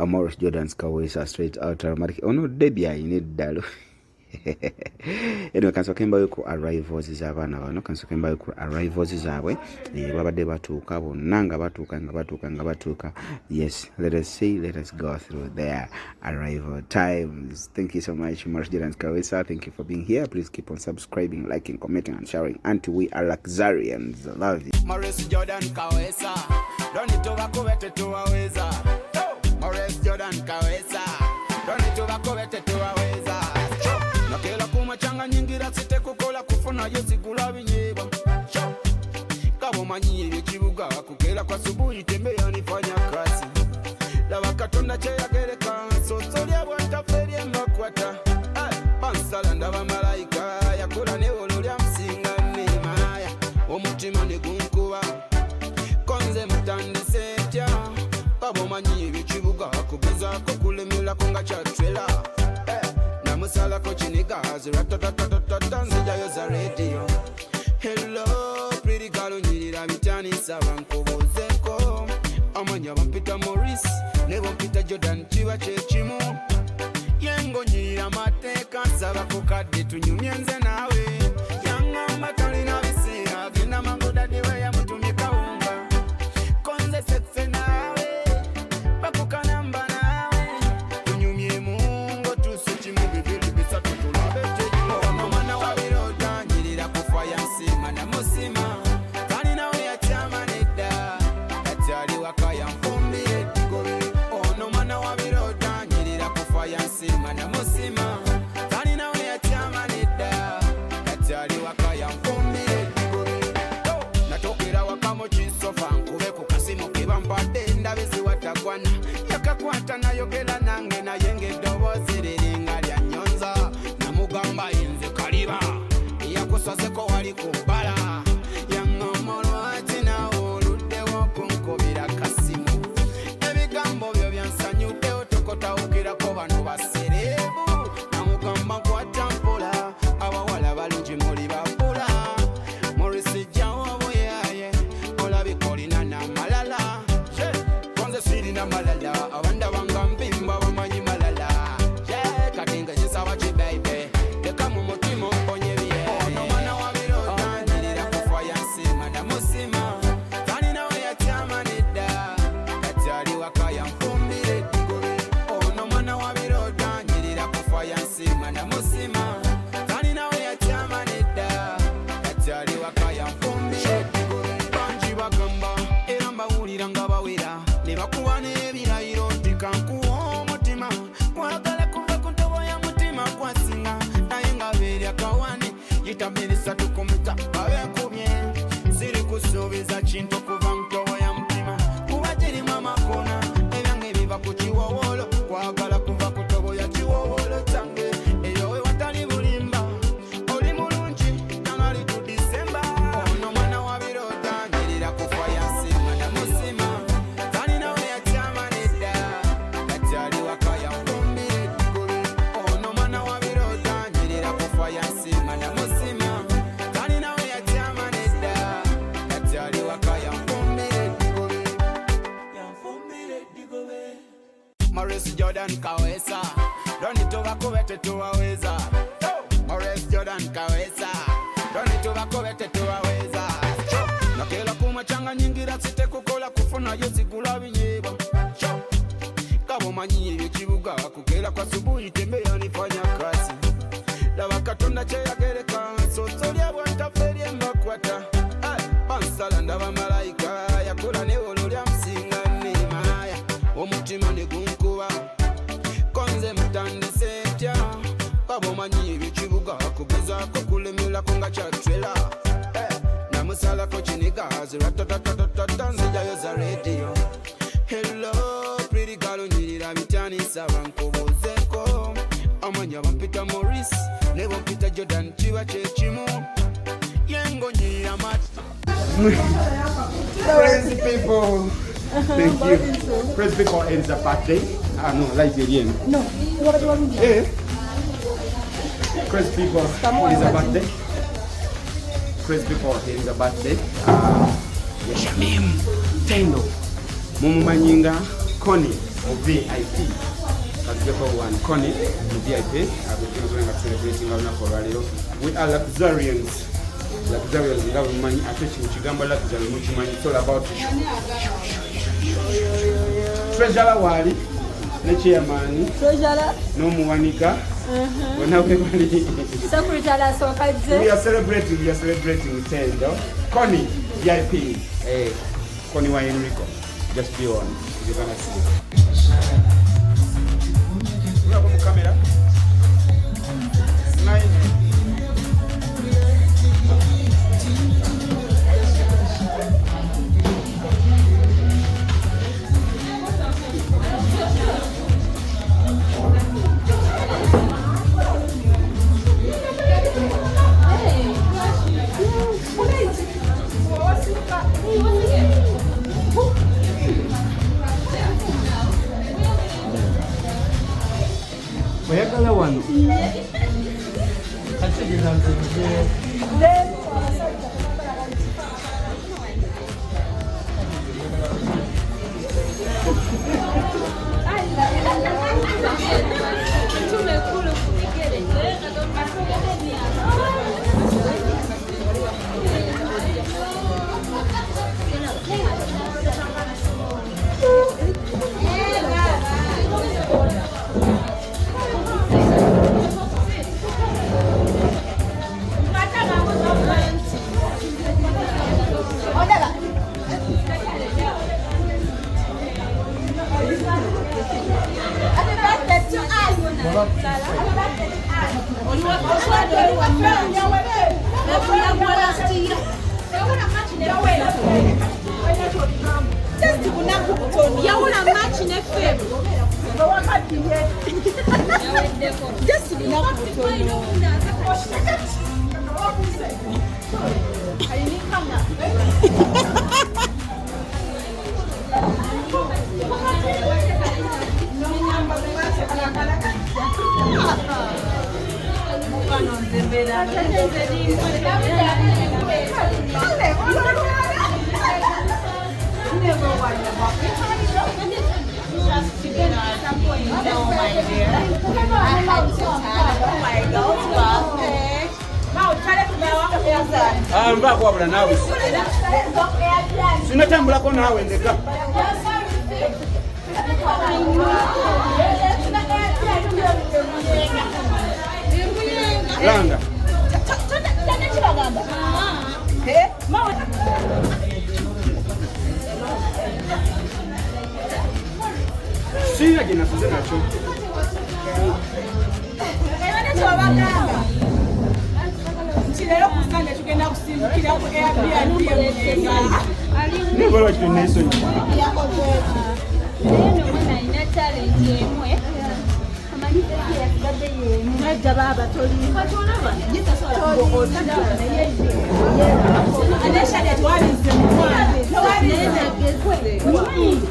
Morris Jordan's Kawesa straight out automatic. Oh no, Debbie, I need dalo. Anyway, kansokemba yuko arrivals z'abaana bano kansokemba yuko arrivals zaabwe babadde batuuka bonna batuuka. Yes, let us go through their arrival times. Thank you so much, Morris Jordan's Kawesa. Thank you for being here. Please keep on subscribing, liking, commenting and sharing until we are Luxurians. Love you. Morris Jordan Kawesa, don't need to bakubete tuwaweza. Morris Jordan Kawesa, don't need to bakubete tuwaweza. Nakela kumachanga nyingira site kukola kufuna yezigula binyeba. Kabo manyi ekibuga kukela kwa subuhi tembea nifanya kazi. Laba katonda cheyagereka sosolya bwataferi makwata. Bansala ndaba malaika yakola ne ololya msinga nemaya. Omutima ne gunkuba konze mutandise tya. Kabo manyi ekibuga kugeza ko kulemela konga chatwela. Namusala ko chiniga ziratatatatatata nzijayo za radio. Hello pretty girl nyirira bitani saba nkobozeko. Amanya bampita Morris ne bampita Jordan chiba chechimu. Yengo nyirira mateka saba ko kadde tunyumye nze nawe. Yanga matali na bise agenda mangoda diwe ya mutumye kaunga. Konze sexe nawe bakukana mba nawe. Tunyumye mungo tusuchi mubibili bisa tutulabete. Ono mwana wa biroda nyirira kufaya nsima na musima. Kani nawe ya chama neda Yatari wakaya mfumbire digobe. Ono mwana wa biroda nyirira kufaya nsima na musima. Kani nawe ya chama neda Yatari wakaya mfumbire digobe. Natokera wakamo chinsofa nkube kukasimo kibambade ndabezi watagwana. Yakakwata nayogela nange nayenge dobozi riringa lya nyonza. Namugamba inze kaliba yakusazeko wali kubbala. Yang'omolwa ati nawe oluddewo kunkubira kasimu. Ebigambo byo byansanyudde otokotawukirako bano baserebu. Namugamba nkwata mpola abawala balungi muli babula. Morris jawo buyaye olabika olina n'amalala. Konze sirina malala abanda banga mpimba bamanyi malala. Kati nga kisaba ki baby leka mu mutima omponye bye. Ono mwana wa biroda nyirira kufaya nsima na musima. Kani nawe yatyama nedda kati ali waka yamfumbire digobe. Ono mwana wa biroda nyirira kufaya nsima na musima. Kani nawe yatyama nedda kati ali waka yamfumbire digobe. Banji bagamba era mbawulira nga bawera ne bakuwa n'ebirayiro nti kankuwa omutima. Kwagala kuva ku ntobo ya mutima kwasinga naye nga beerya kawane yitamirisa tukumita abekubye. Siri kusuubiza kintu kuva mu ntobo ya mutima kuba girimu amakona ebyange biva ku kiwowolo. Kwagala kuva ku ntobo ya kiwowolo kyange eyo we watali bulimba. Oli mulungi nangali tu Disemba. Ono mwana wa biroda nyirira kufaya nsima na musima. Kani nawe yatyama nedda kati ali waka yamfumbire digobe. Ono mwana wa biroda nyirira kufaya nsima na musima. Kani nawe yatyama nedda kati ali waka yamfumbire digobe. Yamfumbire digobe. Morris Jordan Kawesa, don't need to bakubete tuwaweza. Morris Jordan Kawesa, don't need to bakubete tuwaweza. Nakela kumachanga nyingira site kukola kufuna yezigula binyeba. Kabo manyi ekibuga kukela kwa subuhi tembea nifanya kazi. Laba katonda cheyagereka sosolya bwataferi makwata. Bansala ndaba malaika yakola ne ololya msinga nemaya. Omutima ne gunkuba konze mutandise tya. Kabo manyi ekibuga kugeza ko kulemela konga chatwela. Namusala ko chinigazi ratatatatata nzijayo za radio. Hello pretty girl unyirira bitani saba nkobozeko amanya bampita Morris ne bampita Jordan chiwa chechimu yengo nyirira mat. Crazy people. Thank you. Crazy people ends a birthday. No, like again. No. Eh? Crazy people is a birthday. Crazy people is a birthday. Yashamim Tendo Mumanyinga Connie of VIP. Kazipo one Connie of VIP. I've been celebrating our Nakoralio. We are luxurians. Luxurians nga bumanyi ate kino kigambo luxury mukimanyi. It's all about treasurer wali ne chairman n'omuwanika bonna bwe bali. We are celebrating Tendo Connie VIP. Connie wa Enrico, just be on, you're gonna see. We're on camera. Smile. Oyagala wano. Mbako wabula nawe. Sinatambulako nawe ndeka. Langa. Sina jina sasa nacho. Chilero kusanga tugenda kusimbukira ku Airbnb emuyenga. Nibolo kineso. Neno mwana ina challenge emwe. Amanyi ya kibadde ye. Mwaja baba toli. Katona ba. Yita sola boko tanda na yeye. Anesha ya twalize mwana. Twalize gezwe.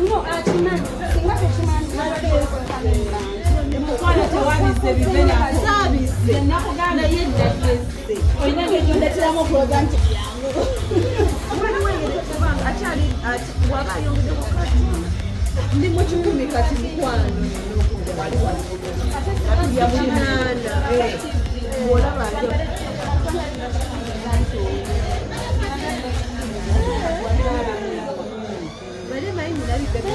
No atina. Singa peshimani. Mwana twalize bibena service. Nakugana yedda gezwe. Oyina ngejo ndeteramu program yangu. Mwana wewe kubanga achali waba yongede wakati. Ndi mu 10 kati mukwano. Ya munana. Bola bajo. Bale mai ndali bebe.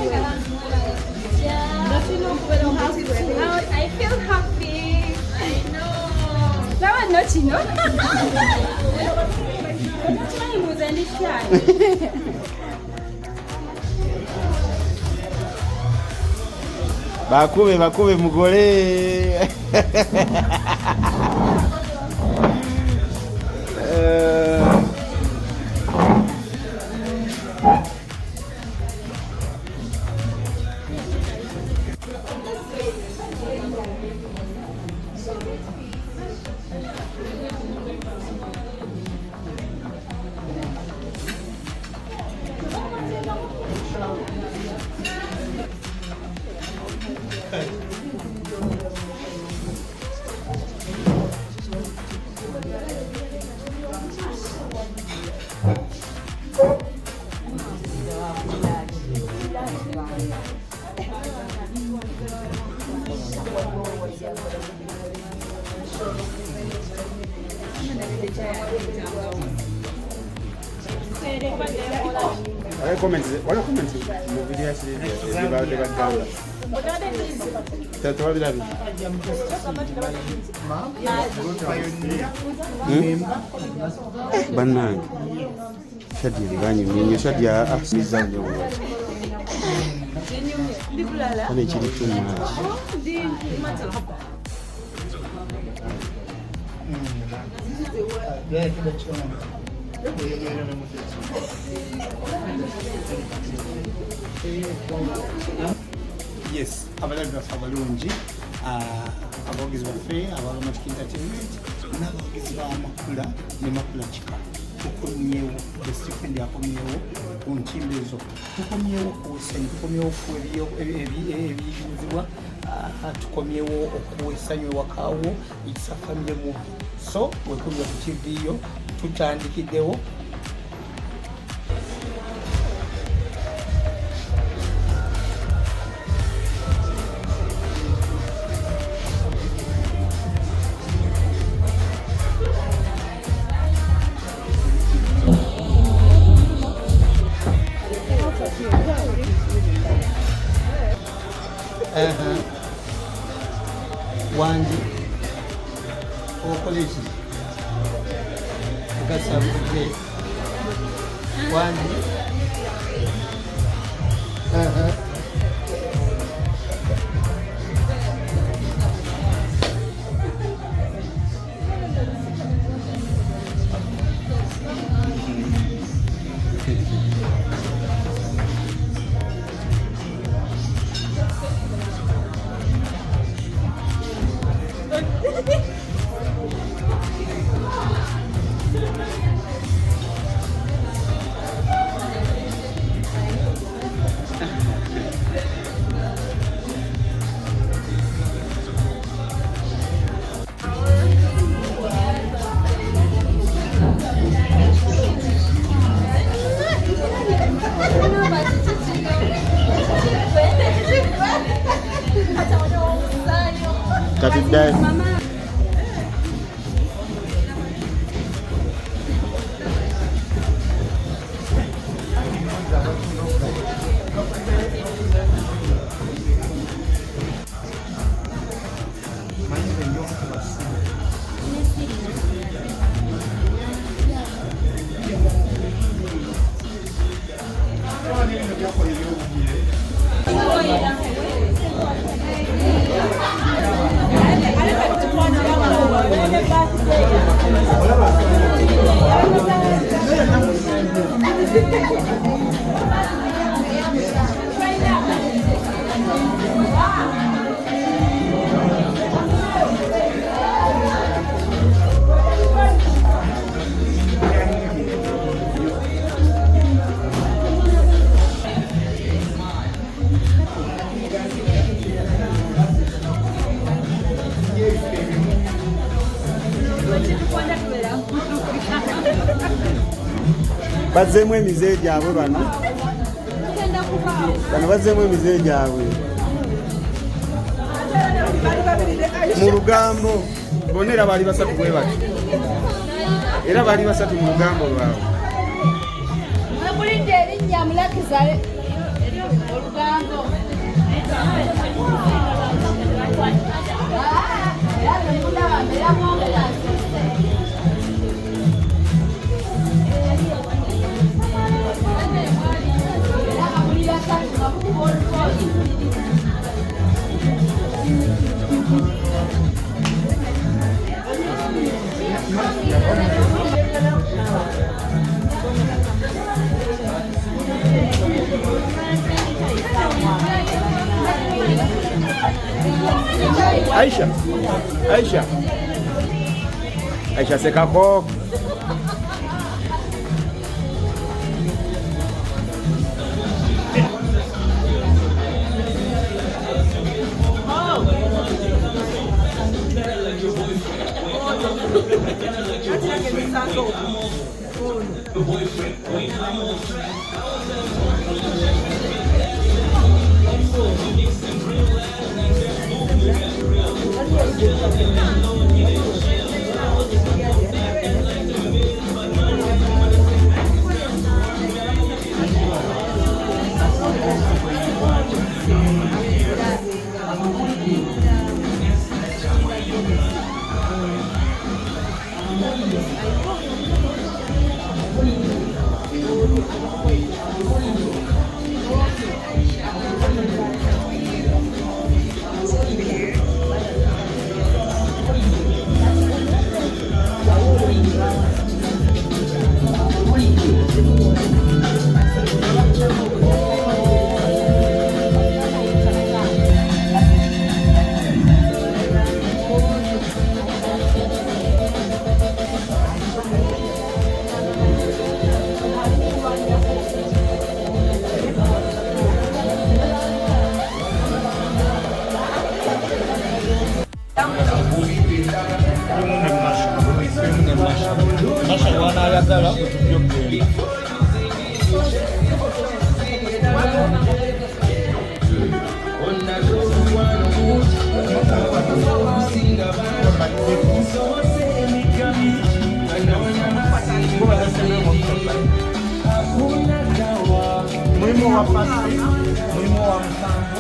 I feel happy. I know. That one not you know. Time was any shy. Bakube mugole. comments mu video yasibadde bagamba tatwabirabi bannange Shadia banyumye nnyo Shadia asiza nnyo kale kiri too much. Yes, abalagi baffe abalungi abawagizi baffe abaromantic entertainment n'abawagizi b'amakula ne makula kika tukomyewo esifendi akomyewo ku ntimba ezo tukomyewo ku ssenyu tukomyewo ku ebibuuzibwa tukomyewo okuwesanyu ewakaawo it's a family movie so wekulira ku TV yo tutandikiddewo wangi okola eki gasabudde wangi katuddayo bazzeemu emize gyabwe bano bazzeemu emize gyabwe mu lugambo bonna era baali basatu bwe bati era baali basatu mu lugambo lwabwe Nakulinde erinnya mulakiza olugambo Aisha sekako Masha wanayagala kutubyo kugenda. Muhimu wa fasi, muhimu wa msambo.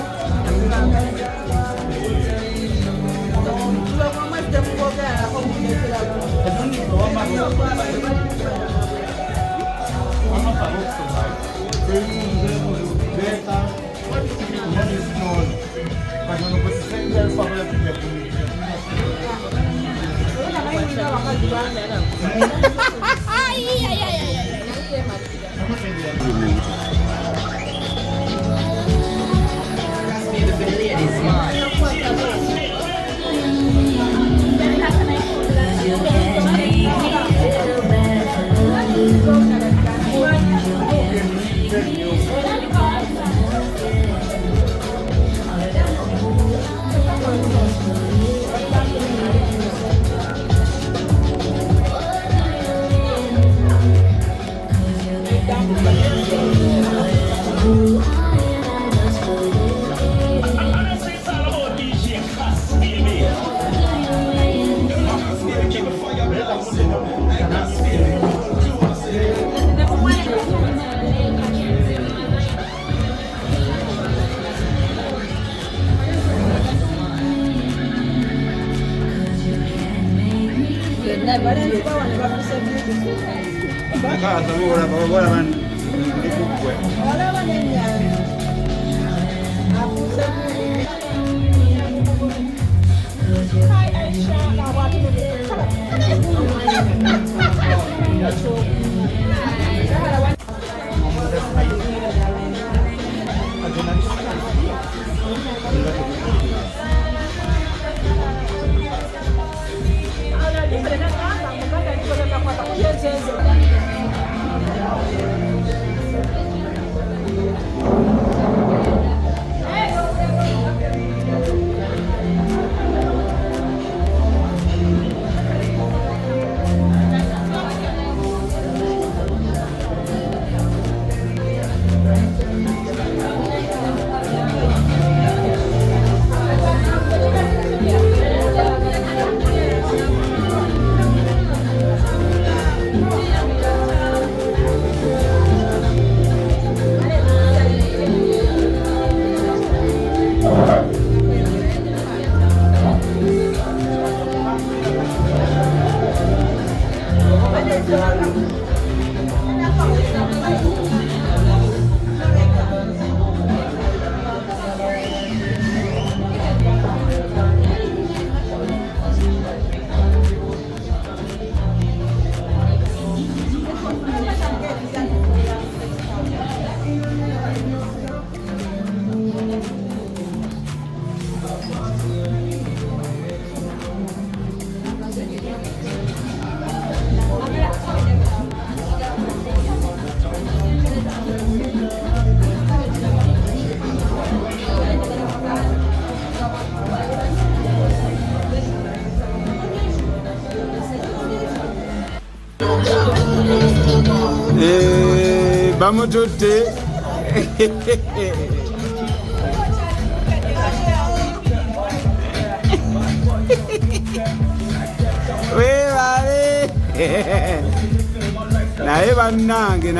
Bamututte webale naye bannange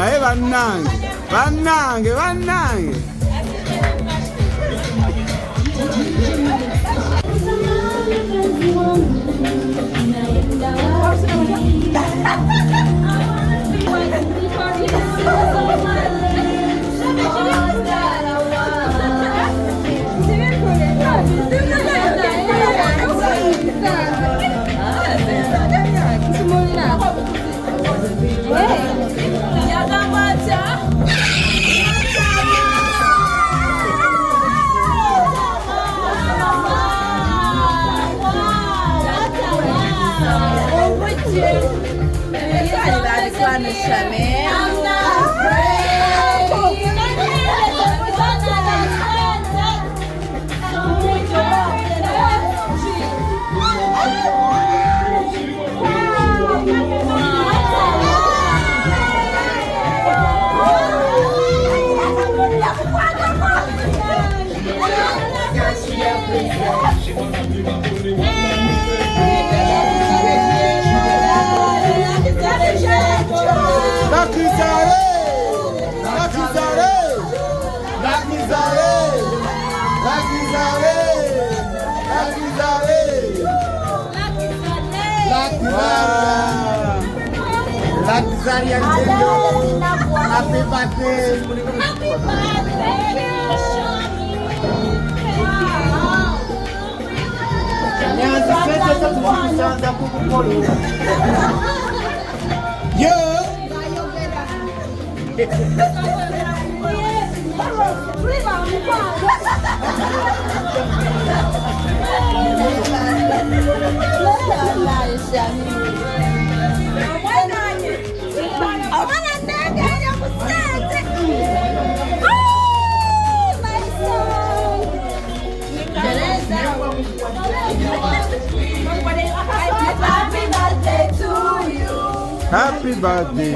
Akizaliya ntendo. Happy birthday. Nyanza sente tukusanza kukukolo. Yo. Happy birthday.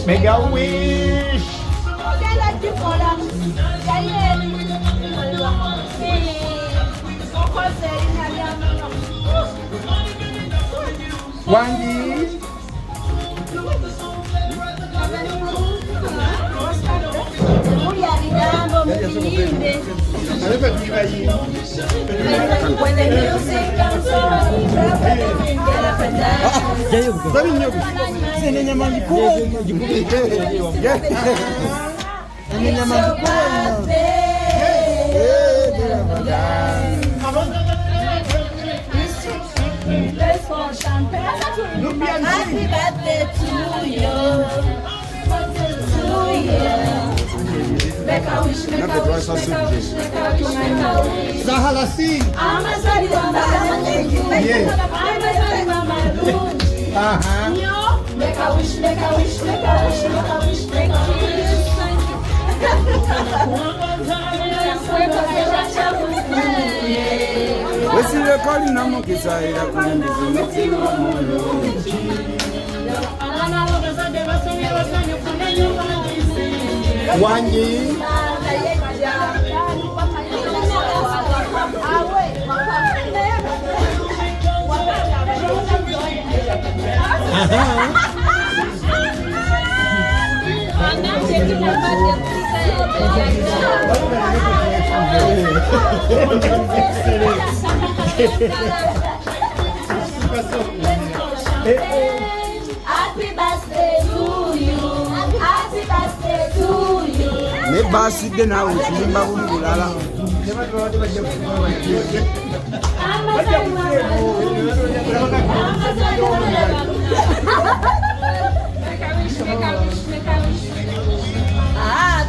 Make a wish. Wangi. Happy birthday to you. Make a wish, make a wish, make a wish, make a wish, make a wish. Zahala sing. Make a wish, make a wish, make a wish, make a wish, make a wish. Wesile kali namukisayira kulindizi Wangi. Happy birthday to you. Happy birthday to you. ne basidde naawe kirimba bulala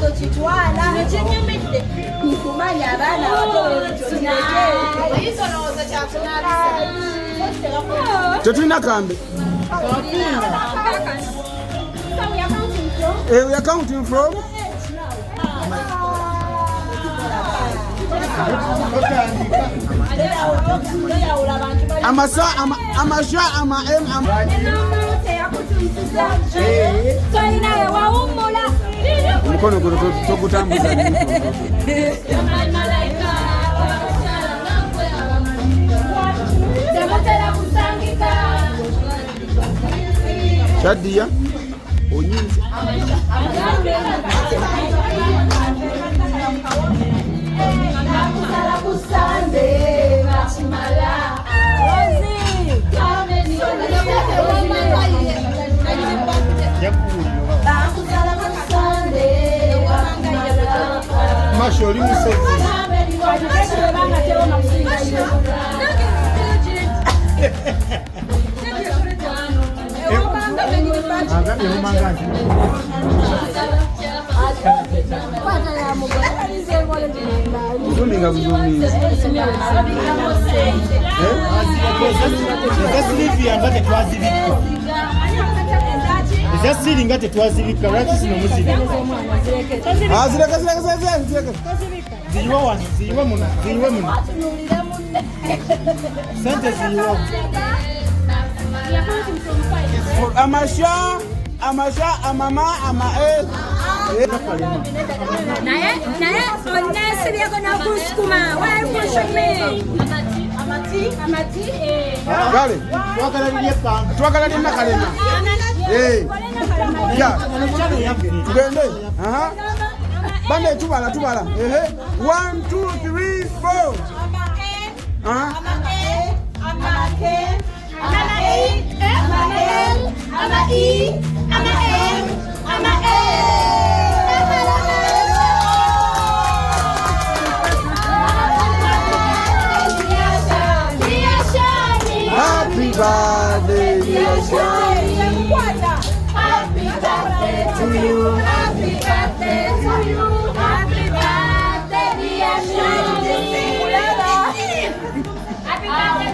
tochitwala ekyenyumidde kumanya abaana tetulina kambe we are counting from amasa amasha ama mukono guno togutambuza Shadia onyinze Masholi musezi. Zuminga buzuminga Siringa tetwazibika lwaki zino muzibika zireka ziyiwa wano ziyiwe muno sente ziyiwa amasha amama ama naye onesiryeko nakusukuma waekushumi kale twakalabirye panga twagala lina kalema Yeah. Tugende. Aha. Bande tubala. 1 2 3 4. Aha. Happy birthday, dear Shani. Happy birthday to you. Happy birthday to you. Happy birthday, dear Shani. Happy birthday.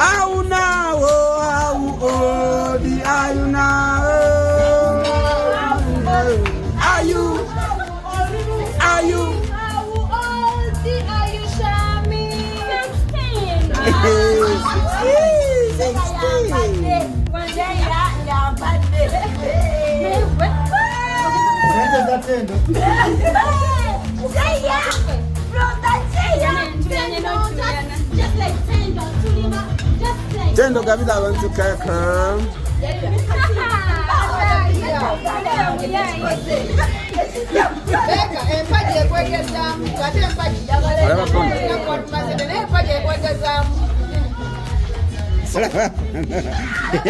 How old are you now? How old are you now? Are you? How old are you, Shami? 16. Tendo kabisa abantu kaka.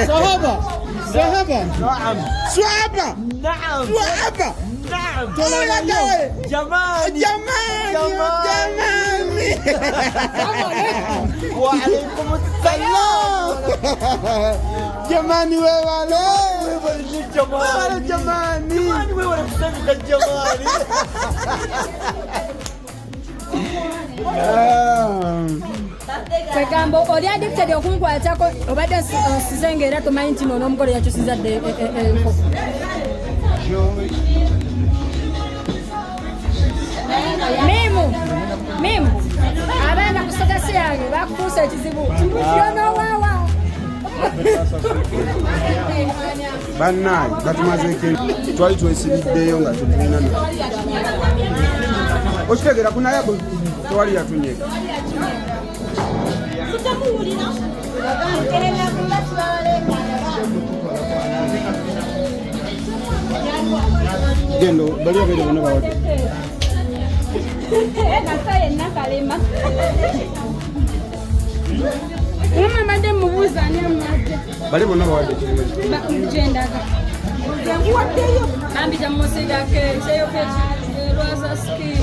Sahaba. Swaba. Naam. Swaba. Naam. Jamani. Wa alaikum assalam. Jamani wewe wale. Jamani. Jamani. Wewe unamsema jamani. Kwegambo oli addicted okunkwatako obadde osizengera tomanyi nti n'omugole yakyusizadde enkoko. Mimu abaana ku sogasi yange bakutuusa ekizibu yonowawa bannaye batumazeeko twali twesibiddeyo nga tetulina okitegeera kunayabo tewali yatunyega gendo bali abeere bonna bawadde nasaye nakalema umamade mubuuza ani amadde bali bonna bawadde gyendaga bambi jamusigake kyeyoko ekirwaza skiri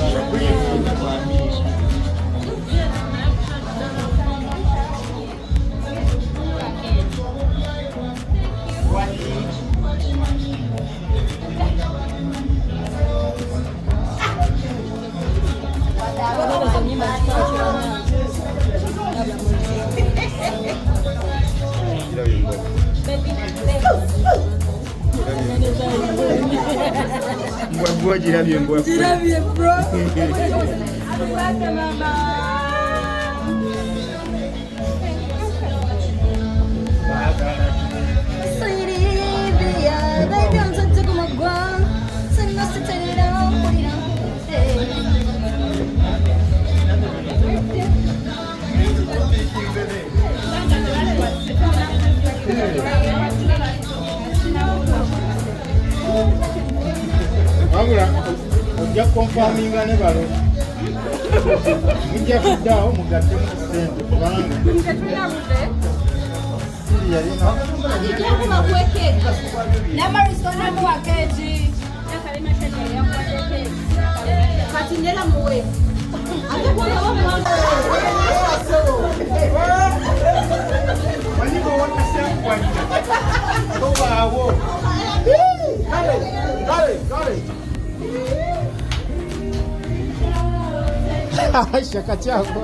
mbwa girabye mbwa bro wabula ojja konfaminga ne balo mujja kuddawo mugatte mu sente kubanga shaka chako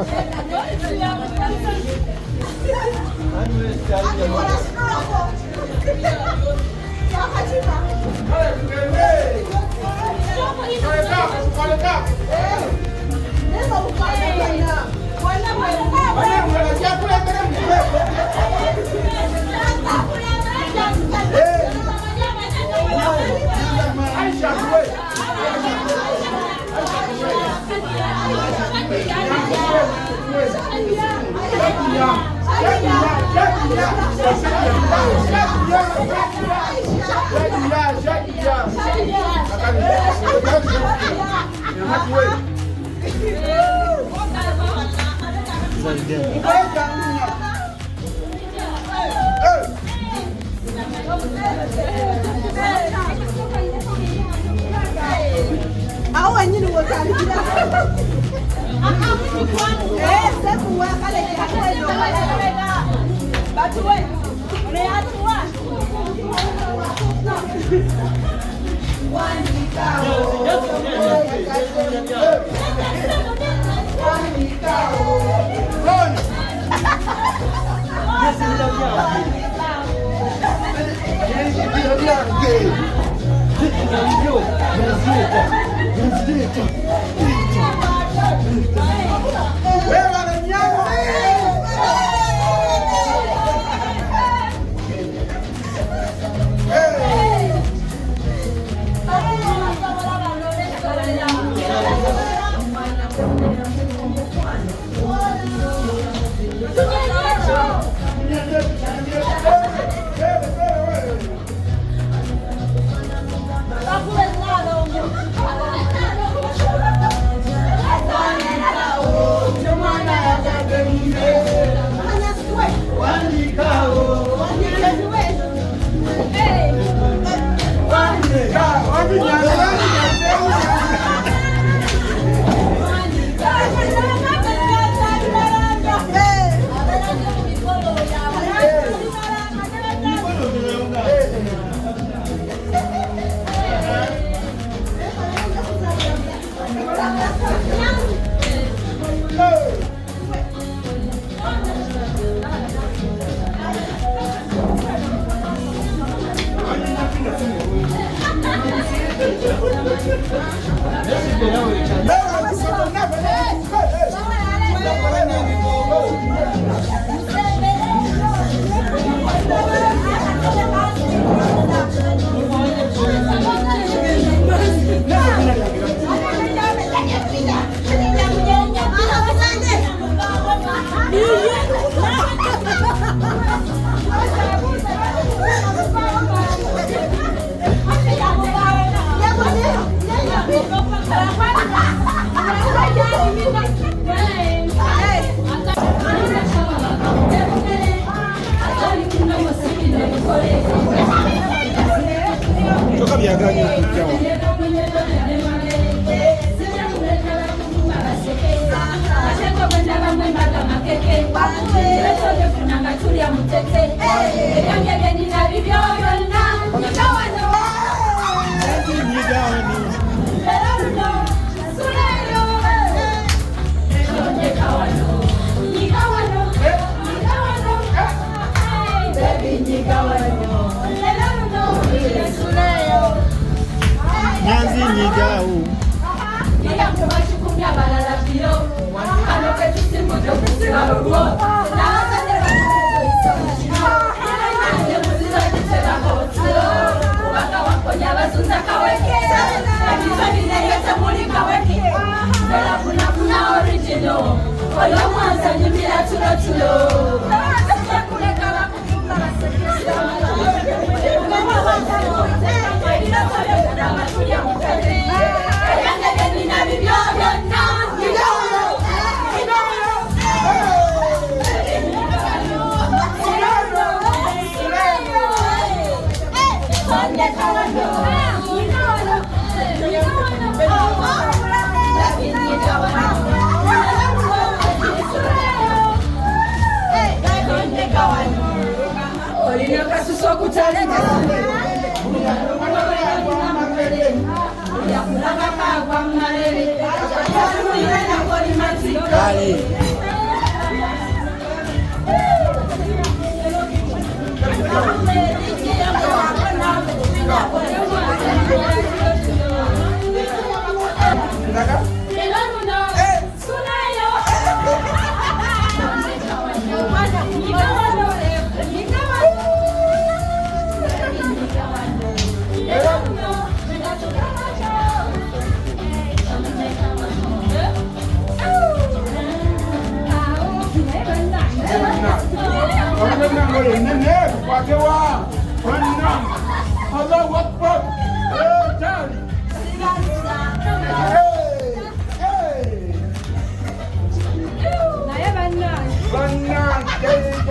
Yeah.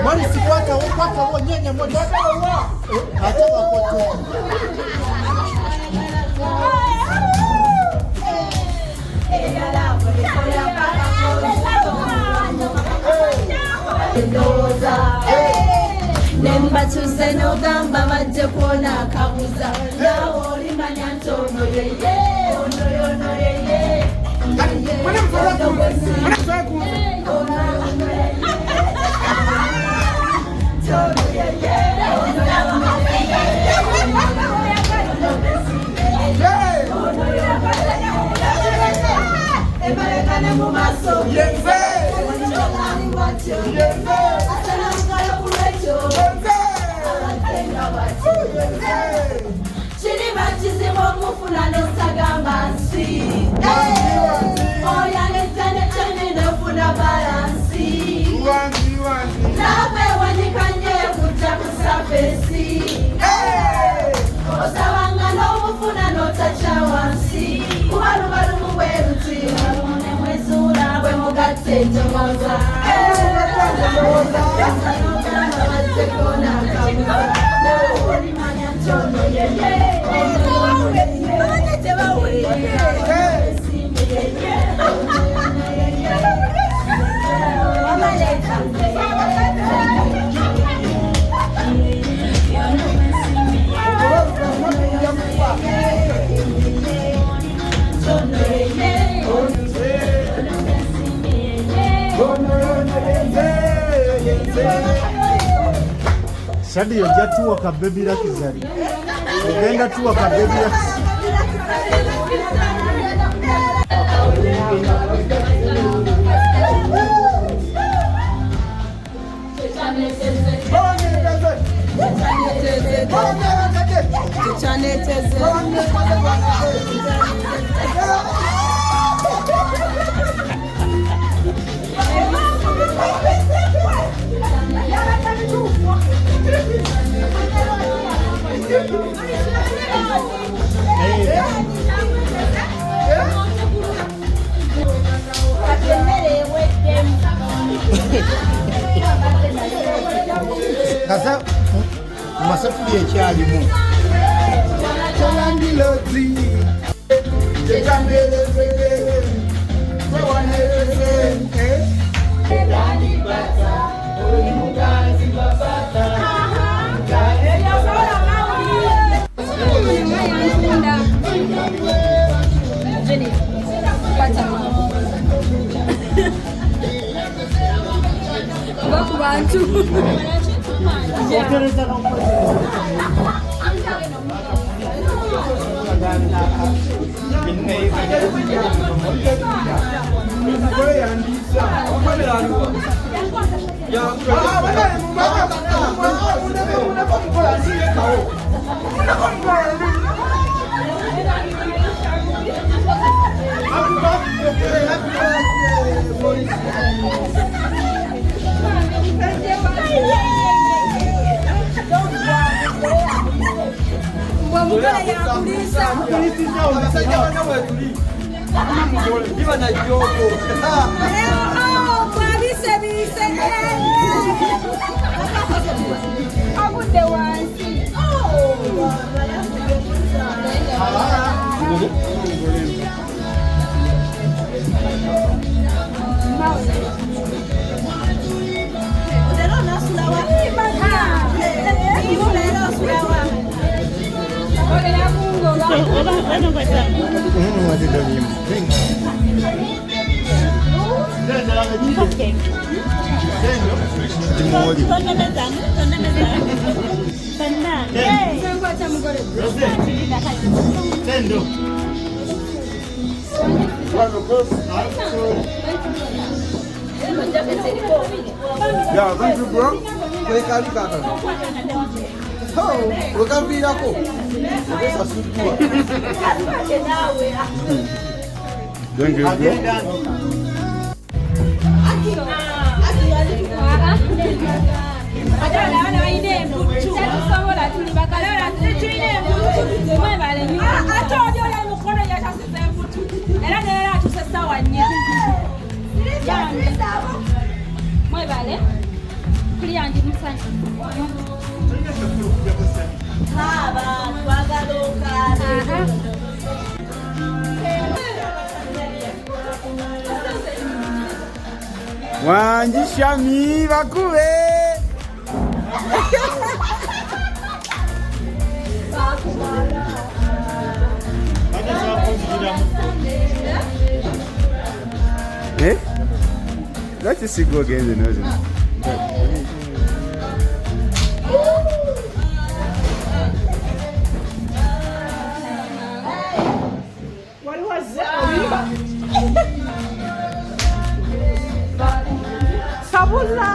Mari sikwata wo nyanya moja. Hata wakoto. Nemba tuse no gamba bajje kuona kabuza nawo olimanya ntono yeye ono yono yeye Chiriba chizibo mufuna no sagamba nsi oya netane chane nofuna balansi nabe wanikanye kuja kusafesi osabanga nomufuna notacha wansi kubalubalu mubweruti balumune mwezula bwe mugatte njogoza Shadi yojja tuwa ka baby lakizali. Ogenda tuwa ka baby lakizali. Kasa masafuri ekyalimu Thank you. Wanjishami bakube. Eh? Let's just go again, isn't it? What was that? Sabula!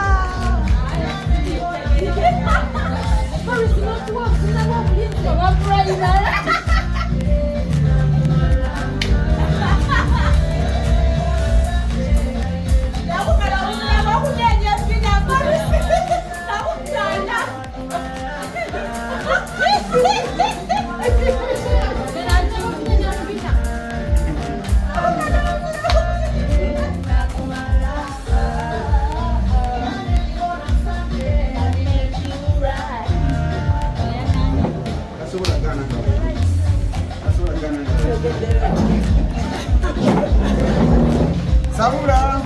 Sabula.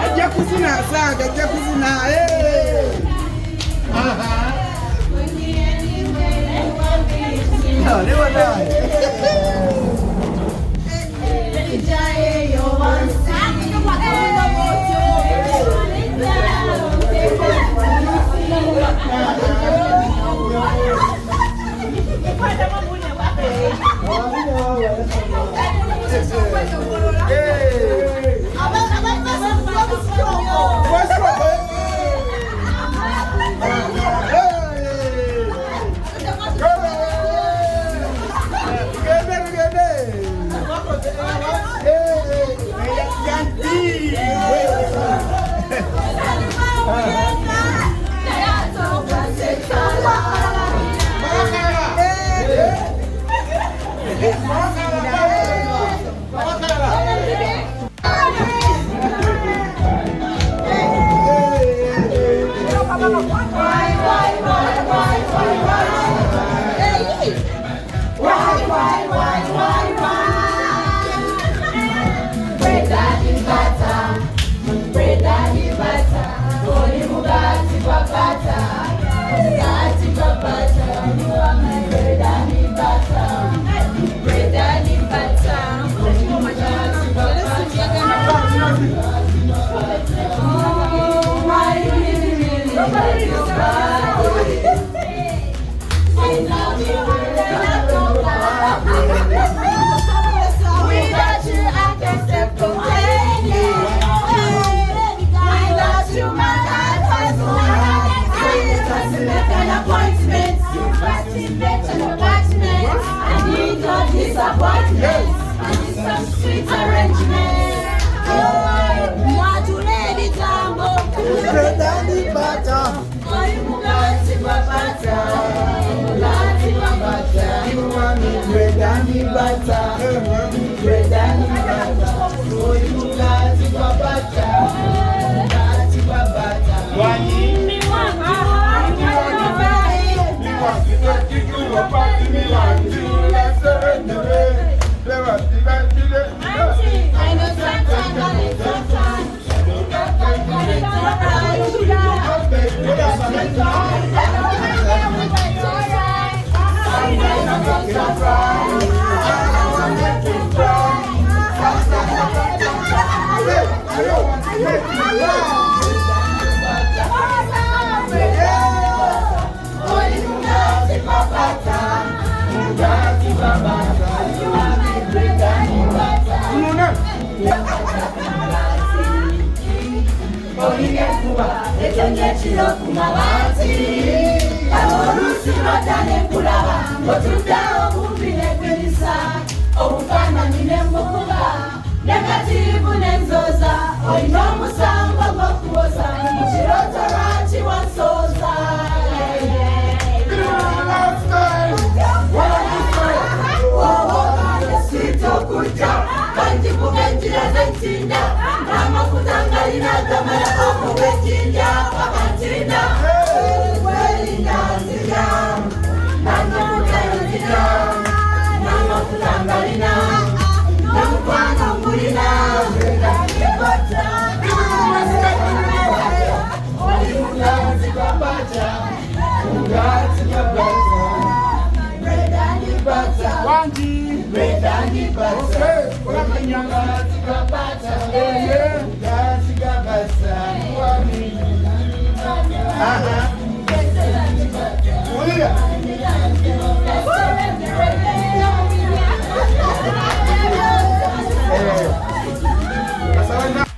Aja kusina saga, aja kusina. Aha. No, never die. Sweet arrangement. Moi tu l'es tambo. Redani bata. Oi mugati babata. Mugati babata. Iwani redani bata. Redani bata. Oi mugati babata. Mugati babata. Wani mi wangu. Mi wangu. Mi wangu. Mi wangu. Let's surrender. I know sometimes Olinga kuba, etonye chilo kumabati. Tusimatane kulaba Otudao kumbine kwelisa Obufana nine mbukuba Negativu nenzoza Oino musamba mwakuoza Chiroto rachi wansoza Kanji kubenjira zentinda Nama kutangalina Gamala oku benjinda Pakantinda Welinda zija Nama kutangalina Nama kutangalina Nama kutangalina Kibata Olimulazi kabata Ungazi kabata Redani bata Wanji Redani bata Wakanyanga Kabata, yeah, yeah, Gasi gabasa Wami